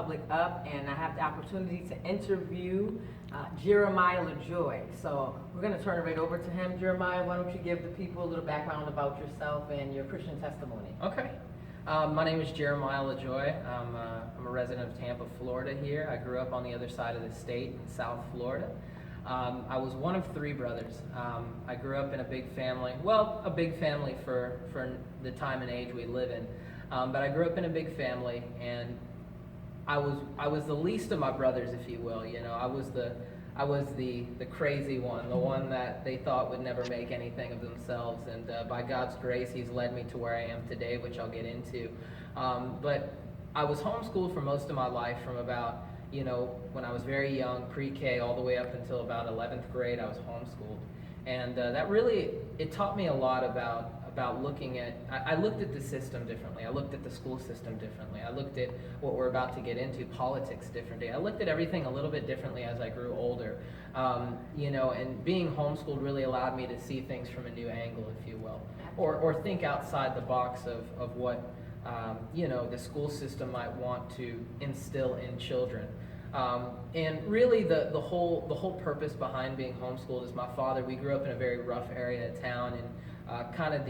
public up, and I have the opportunity to interview Jeremiah Lajoi. So we're going to turn it right over to him. Jeremiah, why don't you give the people a little background about yourself and your Christian testimony? Okay. My name is Jeremiah Lajoi. I'm a resident of Tampa, Florida here. I grew up on the other side of the state in South Florida. I was one of three brothers. I grew up in a big family, a big family for the time and age we live in. But I grew up in a big family, and I was the least of my brothers, if you will. You know, I was the crazy one, the one that they thought would never make anything of themselves. And by God's grace, He's led me to where I am today, which I'll get into. But I was homeschooled for most of my life, from about, when I was very young, pre-K, all the way up until about 11th grade. I was homeschooled, and that really, it taught me a lot about looking at, I looked at the system differently. I looked at the school system differently. I looked at what we're about to get into, politics, differently. I looked at everything a little bit differently as I grew older. And being homeschooled really allowed me to see things from a new angle, if you will, or think outside the box of what the school system might want to instill in children. And really the whole purpose behind being homeschooled is my father. We grew up in a very rough area of town, and kind of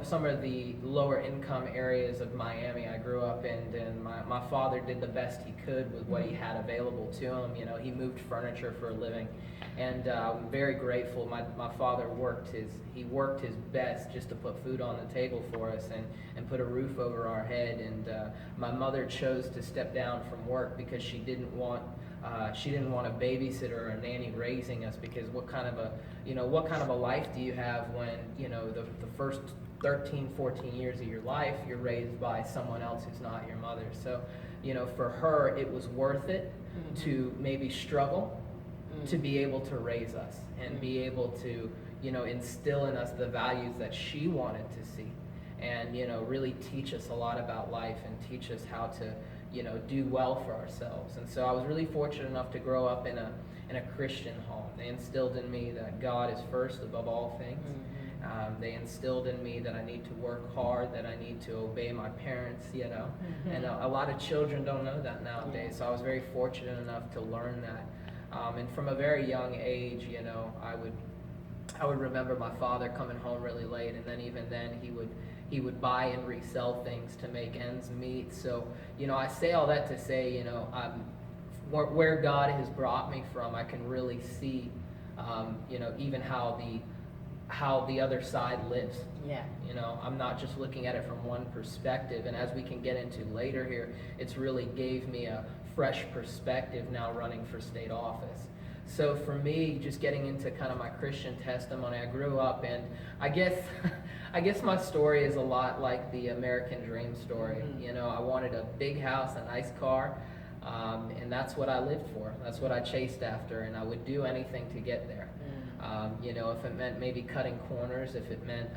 some of the lower income areas of Miami I grew up in, and my father did the best he could with what he had available to him. He moved furniture for a living, and I'm very grateful. My father worked his best just to put food on the table for us and put a roof over our head. And my mother chose to step down from work because she didn't want a babysitter or a nanny raising us, because what kind of a life do you have when the first 13, 14 years of your life you're raised by someone else who's not your mother. So for her it was worth it to maybe struggle to be able to raise us and be able to instill in us the values that she wanted to see, and really teach us a lot about life and teach us how to do well for ourselves. And so I was really fortunate enough to grow up in a Christian home. They instilled in me that God is first above all things. They instilled in me that I need to work hard, that I need to obey my parents, and a lot of children don't know that nowadays. So I was very fortunate enough to learn that. And from a very young age, I would remember my father coming home really late, and then even then he would buy and resell things to make ends meet. So, I say all that to say, where God has brought me from, I can really see, even how the other side lives. Yeah. I'm not just looking at it from one perspective. And as we can get into later here, it's really gave me a fresh perspective now running for state office. So for me, just getting into kind of my Christian testimony, I grew up, and I guess my story is a lot like the American dream story. I wanted a big house, a nice car, and that's what I lived for. That's what I chased after, and I would do anything to get there. If it meant maybe cutting corners, if it meant,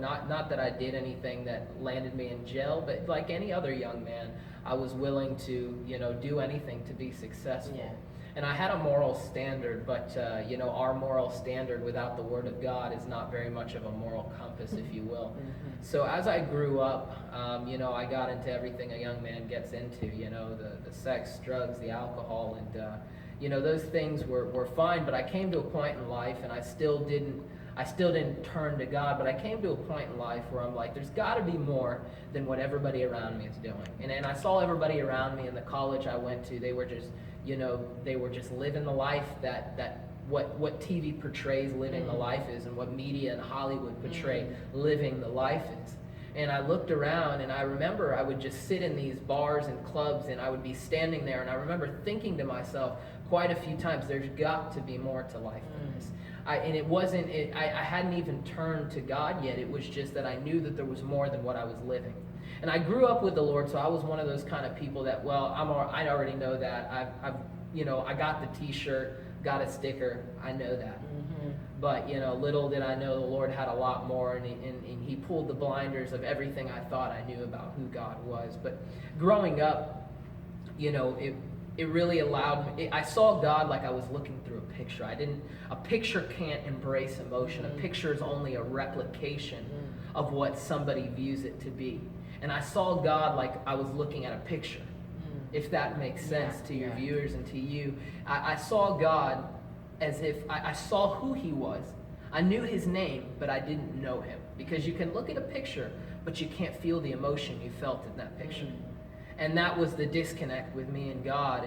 not that I did anything that landed me in jail, but like any other young man, I was willing to, do anything to be successful. Yeah. And I had a moral standard, but, our moral standard without the Word of God is not very much of a moral compass, if you will. So as I grew up, I got into everything a young man gets into, the sex, drugs, the alcohol, and, those things were fine, but I came to a point in life, and I still didn't turn to God, but I came to a point in life where I'm like, there's got to be more than what everybody around me is doing. And I saw everybody around me in the college I went to, they were just living the life that what TV portrays living the life is, and what media and Hollywood portray living the life is. And I looked around, and I remember I would just sit in these bars and clubs, and I would be standing there, and I remember thinking to myself quite a few times, there's got to be more to life than this. I hadn't even turned to God yet. It was just that I knew that there was more than what I was living. And I grew up with the Lord, so I was one of those kind of people that, I already know that. I got the T-shirt, got a sticker. I know that. But, little did I know the Lord had a lot more, and He pulled the blinders of everything I thought I knew about who God was. But growing up, it really allowed me. I saw God like I was looking through a picture. A picture can't embrace emotion. A picture is only a replication of what somebody views it to be. And I saw God like I was looking at a picture. if that makes sense to your yeah. viewers and to you. I saw God as if I saw who he was. I knew his name, but I didn't know him. Because you can look at a picture, but you can't feel the emotion you felt in that picture. And that was the disconnect with me and God.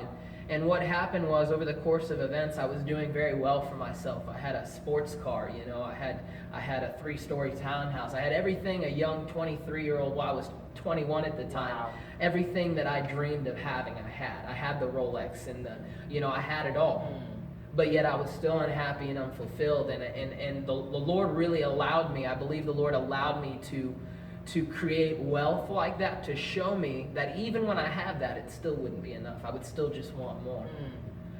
And what happened was, over the course of events, I was doing very well for myself. I had a sports car, you know, I had a 3-story townhouse. I had everything a young 23-year-old, well, I was 21 at the time. Wow. Everything that I dreamed of having, I had. I had the Rolex and I had it all. But yet I was still unhappy and unfulfilled. And the Lord really allowed me, I believe the Lord allowed me to create wealth like that, to show me that even when I have that, it still wouldn't be enough. I would still just want more.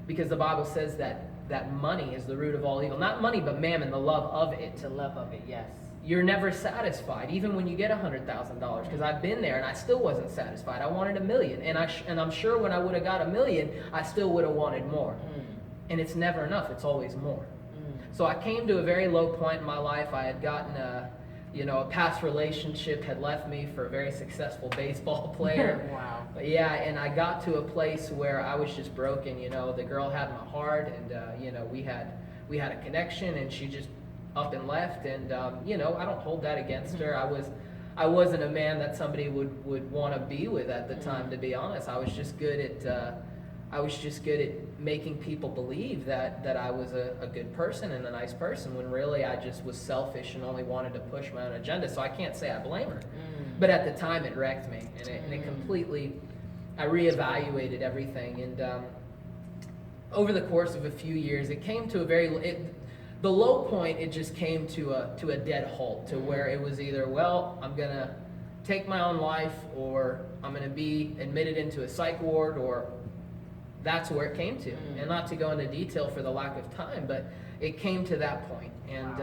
Because the Bible says that money is the root of all evil. Not money, but mammon, the love of it. The love of it, yes. You're never satisfied, even when you get $100,000. Because I've been there and I still wasn't satisfied. I wanted $1 million. And I'm sure when I would have got $1 million, I still would have wanted more. And it's never enough. It's always more. So I came to a very low point in my life. I had gotten a past relationship had left me for a very successful baseball player. Wow. But yeah, and I got to a place where I was just broken. The girl had my heart, and we had a connection, and she just up and left. And I don't hold that against her. I wasn't a man that somebody would want to be with at the time, to be honest. I was just good at making people believe that I was a good person and a nice person, when really I just was selfish and only wanted to push my own agenda. So I can't say I blame her. But at the time it wrecked me, and it completely, I reevaluated everything. And over the course of a few years, it came to the low point, it just came to a dead halt, to where it was either, well, I'm going to take my own life, or I'm going to be admitted into a psych ward, or that's where it came to. And not to go into detail for the lack of time, but it came to that point. And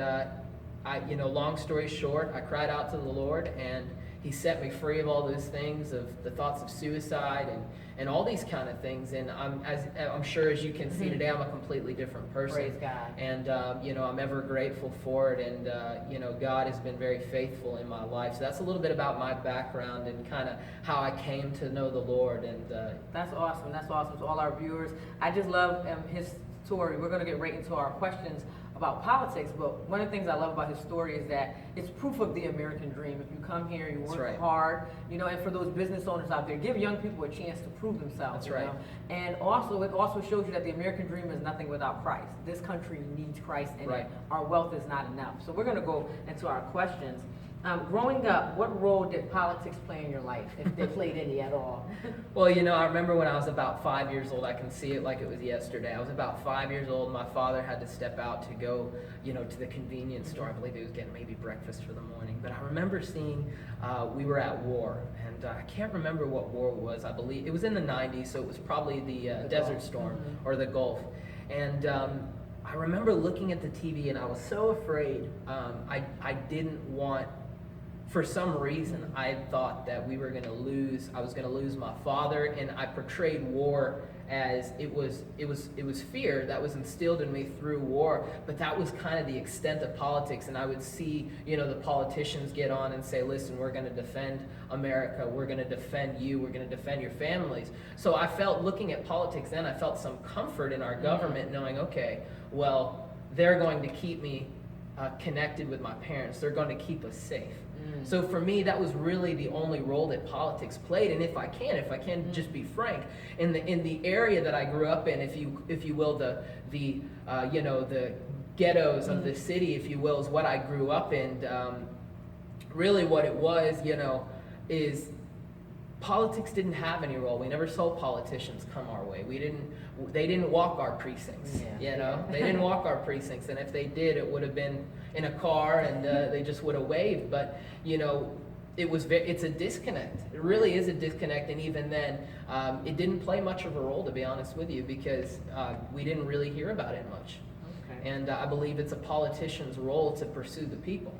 long story short, I cried out to the Lord, and he set me free of all those things, of the thoughts of suicide and all these kind of things. And I'm sure, as you can see today, I'm a completely different person. Praise God. And I'm ever grateful for it. And God has been very faithful in my life. So that's a little bit about my background and kind of how I came to know the Lord. And that's awesome. That's awesome. To all our viewers, I just love his story. We're going to get right into our questions about politics, but one of the things I love about his story is that it's proof of the American dream. If you come here, you work hard, and for those business owners out there, give young people a chance to prove themselves. That's right. And also, it also shows you that the American dream is nothing without Christ. This country needs Christ in it. Our wealth is not enough. So we're going to go into our questions. Growing up, what role did politics play in your life, if they played any at all? Well, I remember when I was about 5 years old. I can see it like it was yesterday. I was about 5 years old. My father had to step out to go, to the convenience store. I believe he was getting maybe breakfast for the morning. But I remember seeing, we were at war, and I can't remember what war it was. I believe it was in the 90s, so it was probably the Desert Storm or the Gulf. And I remember looking at the TV, and I was so afraid. I didn't want. For some reason, I thought that I was going to lose my father, and I portrayed war as it was fear that was instilled in me through war, but that was kind of the extent of politics. And I would see, the politicians get on and say, listen, we're going to defend America, we're going to defend you, we're going to defend your families. So I felt, looking at politics then, I felt some comfort in our government, knowing, okay, well, they're going to keep me connected with my parents, they're going to keep us safe. So for me, that was really the only role that politics played. And if I can just be frank, in the area that I grew up in, if you will, the ghettos of the city, if you will, is what I grew up in. Really, what it was, is politics didn't have any role. We never saw politicians come our way. They didn't walk our precincts. They didn't walk our precincts, and if they did, it would have been in a car, and they just would have waved. But it's a disconnect. It really is a disconnect, and even then, it didn't play much of a role, to be honest with you, because we didn't really hear about it much. And I believe it's a politician's role to pursue the people.